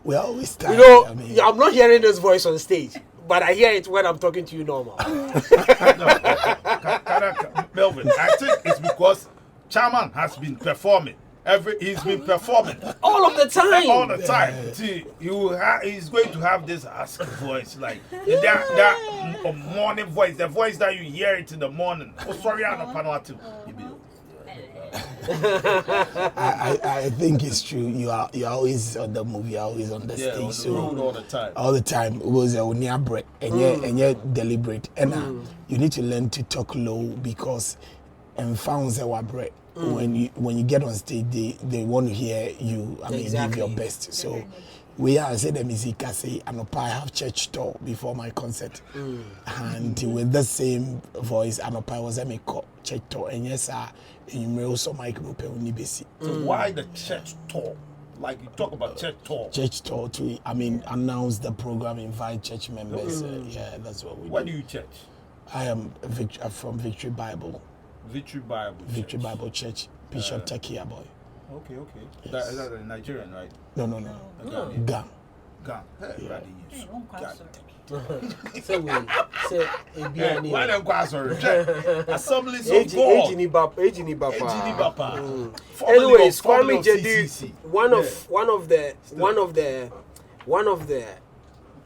We always You know, I'm not hearing this voice on stage, but I hear it when I'm talking to you normal. Melvin, I think it's because Chairman has been performing. He's been performing all of the time. All the time. See, he's going to have this husky voice, like that morning voice, the voice that you hear it in the morning. Oh, sorry, I'm not panel. I think it's true. You're always on the movie, you're always on the stage. On the road all the time. All the time. It was a near break and you're deliberate. And you need to learn to talk low because and found our break. When you get on stage, they want to hear you. I mean, give your best. So we are say the music I say, and I have church tour before my concert, and with the same voice, and I was a church tour, and yes, you may also make group basi. So why the church tour? Like you talk about church tour. Church tour to announce the program, invite church members. Yeah, that's what we do. Where do you church? I am from Victory Bible. Victory Bible Church, Bishop Takia boy. Okay. Yes. Is that a Nigerian, right? No. Gang. Hey, Why don't go sorry? Assemblies of God. Anyways, Quame Gyedu, one of the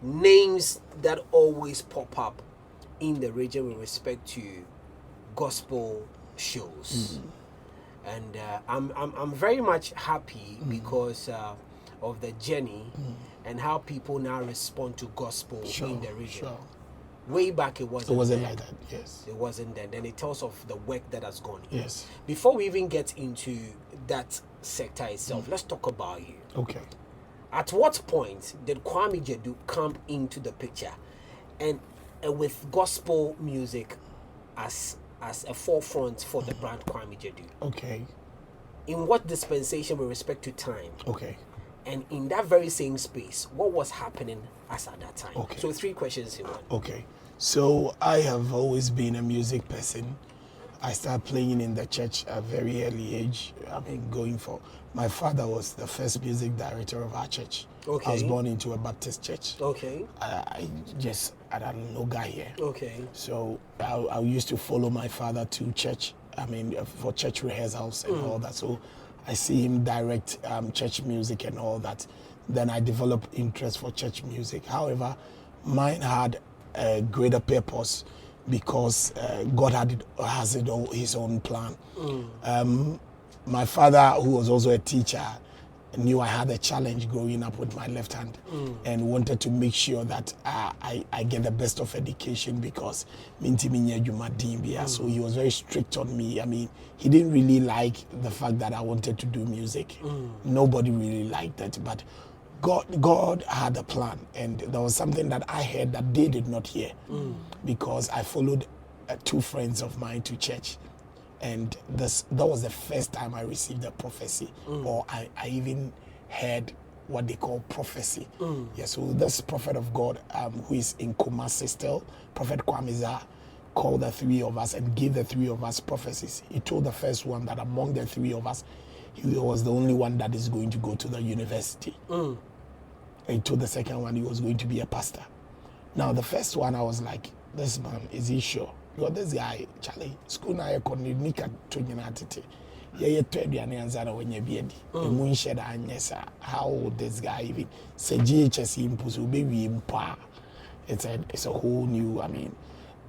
names that always pop up in the region with respect to gospel shows, and I'm very much happy because of the journey and how people now respond to gospel in the region. Way back it wasn't like that. Yes, it wasn't then. Then it tells of the work that has gone in. Yes. Before we even get into that sector itself, let's talk about you. Okay. At what point did Quame Gyedu come into the picture, and with gospel music as a forefront for the brand Quame Gyedu? Okay. In what dispensation with respect to time? Okay. And in that very same space, what was happening as at that time? Okay. So 3 questions in one. Okay. So I have always been a music person. I started playing in the church at a very early age. I've been going for... My father was the first music director of our church. Okay. I was born into a Baptist church. Okay. I don't know guy here. Okay. So I used to follow my father to church. I mean, for church rehearsals and all that. So I see him direct church music and all that. Then I developed interest for church music. However, mine had a greater purpose because God has his own plan. My father, who was also a teacher, knew I had a challenge growing up with my left hand and wanted to make sure that I get the best of education because so he was very strict on me. I mean, he didn't really like the fact that I wanted to do music. Nobody really liked it, but God had a plan, and there was something that I heard that they did not hear because I followed 2 friends of mine to church. And that was the first time I received a prophecy, or I even heard what they call prophecy. Yeah, so this prophet of God, who is in Kumasi still, Prophet Kwame, called the 3 of us and gave the 3 of us prophecies. He told the first one that among the 3 of us, he was the only one that is going to go to the university. And he told the second one he was going to be a pastor. Now, the first one, I was like, this man, is he sure? Because this guy, Charlie, school na yekoni nika tunyina atete. Ye twedi anianzana wenye biedi. Emu sheda anyesa. How would this guy even say GHS impusu baby impa? It's a whole new. I mean,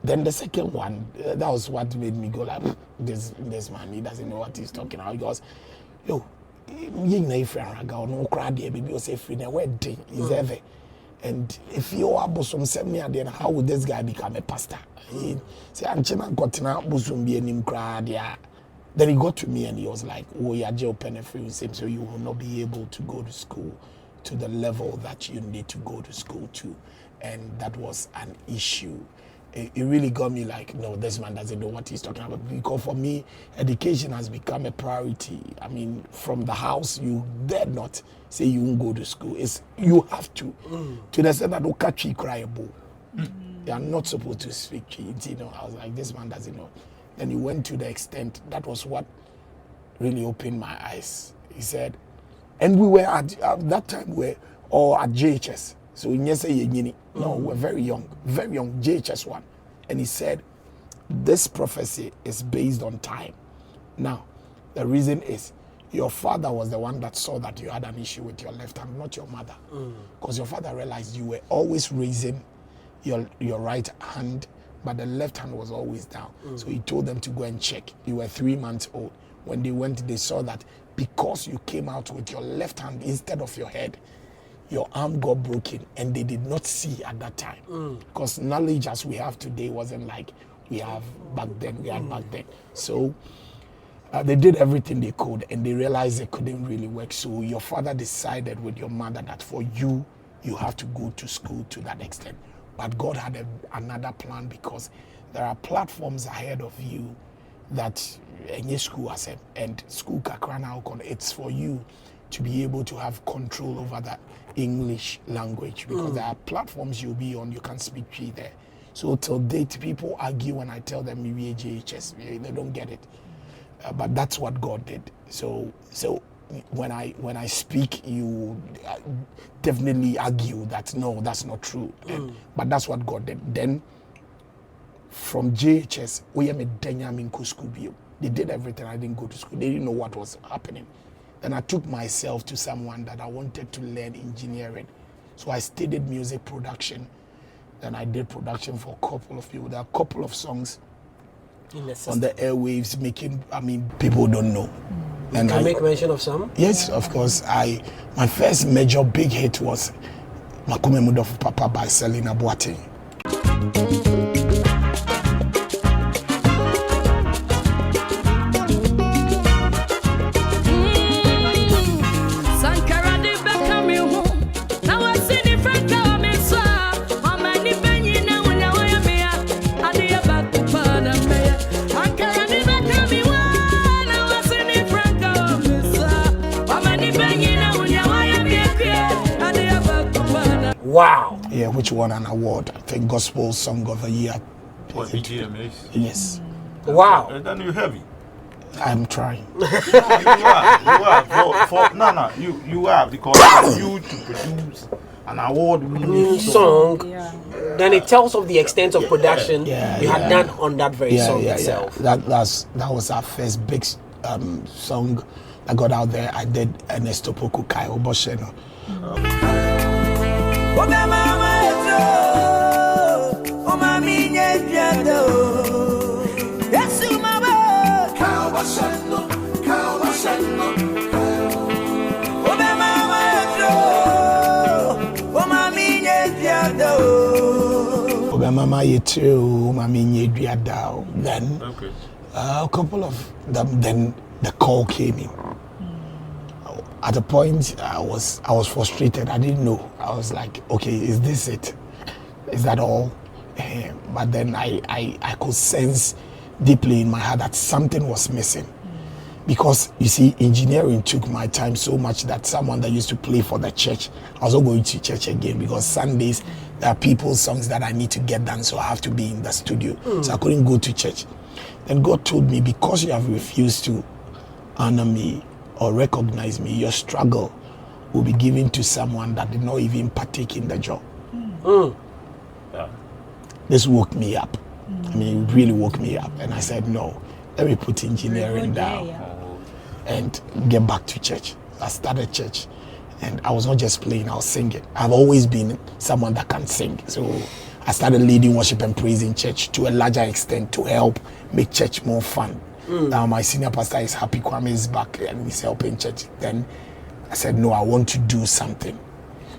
then the second one, that was what made me go like, this man, he doesn't know what he's talking about. He goes, yo, ying na ifra raga no crowd here baby say free na wedding is ever. And if you are bosom send me then how would this guy become a pastor? He say Anchina got na bosom be an crowd. Then he got to me and he was like, oh yeah, jail penalty so you will not be able to go to school to the level that you need to go to school to. And that was an issue. It really got me like, no, this man doesn't know what he's talking about. Because for me, education has become a priority. I mean, from the house, you dare not say you won't go to school. You have to. To the extent that you can't cry a bull. You are not supposed to speak. You know, I was like, this man doesn't know. Then he went to the extent, that was what really opened my eyes. He said, and we were at that time, we were or at JHS. So no, we're very young, JHS 1. And he said, this prophecy is based on time. Now, the reason is your father was the one that saw that you had an issue with your left hand, not your mother. Because your father realized you were always raising your right hand, but the left hand was always down. So he told them to go and check. You were 3 months old. When they went, they saw that because you came out with your left hand instead of your head, your arm got broken, and they did not see at that time. Because knowledge as we have today wasn't like we have back then. So they did everything they could, and they realized it couldn't really work. So your father decided with your mother that for you, you have to go to school to that extent. But God had another plan, because there are platforms ahead of you that any school has said, and school kakrana, it's for you to be able to have control over that English language, because there are platforms you'll be on, you can speak Twi there. So till date, people argue when I tell them maybe JHS, they don't get it. But that's what God did. So when I speak, you definitely argue that no, that's not true. But that's what God did. Then from JHS, we am a dynamic school. They did everything. I didn't go to school. They didn't know what was happening. Then I took myself to someone that I wanted to learn engineering. So I studied music production. Then I did production for a couple of people. There are a couple of songs on the airwaves making, people don't know. And can make mention of some? Yes, of course. My first major big hit was Quame Gyedu Papa by Selena Boateng. Wow. Yeah, which won an award. I think Gospel Song of the Year. What, BGMAs? Yes. Wow. And then you're heavy. I'm trying. You are. You are, because for you to produce an award-winning song, Yeah. then it tells of the extent of production you had done on that very song itself. That was our first big song that got out there. I did Ernesto Poku Kai Obosheno. Then a couple of them, then the call came in. At a point, I was frustrated. I didn't know. I was like, okay, is this it? Is that all? But then I could sense deeply in my heart that something was missing. Because, you see, engineering took my time so much that someone that used to play for the church, I was not going to church again, because Sundays, there are people's songs that I need to get done, so I have to be in the studio. So I couldn't go to church. Then God told me, because you have refused to honor me or recognize me, your struggle will be given to someone that did not even partake in the job. Yeah. This woke me up. It really woke me up. And I said, no, let me put engineering down and get back to church. I started church, and I was not just playing, I was singing. I've always been someone that can sing. So I started leading worship and praise in church to a larger extent to help make church more fun. Now my senior pastor is happy Kwame is back and he's helping church. Then I said, no, I want to do something.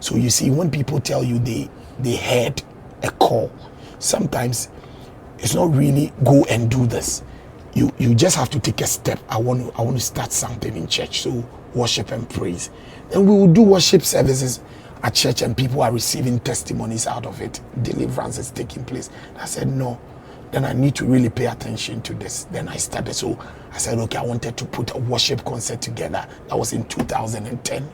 So you see, when people tell you they heard a call, sometimes it's not really go and do this. You just have to take a step. I want to start something in church. So worship and praise. And we will do worship services at church, and people are receiving testimonies out of it. Deliverance is taking place. I said, no, then I need to really pay attention to this. Then I started. So I said, okay, I wanted to put a worship concert together. That was in 2010.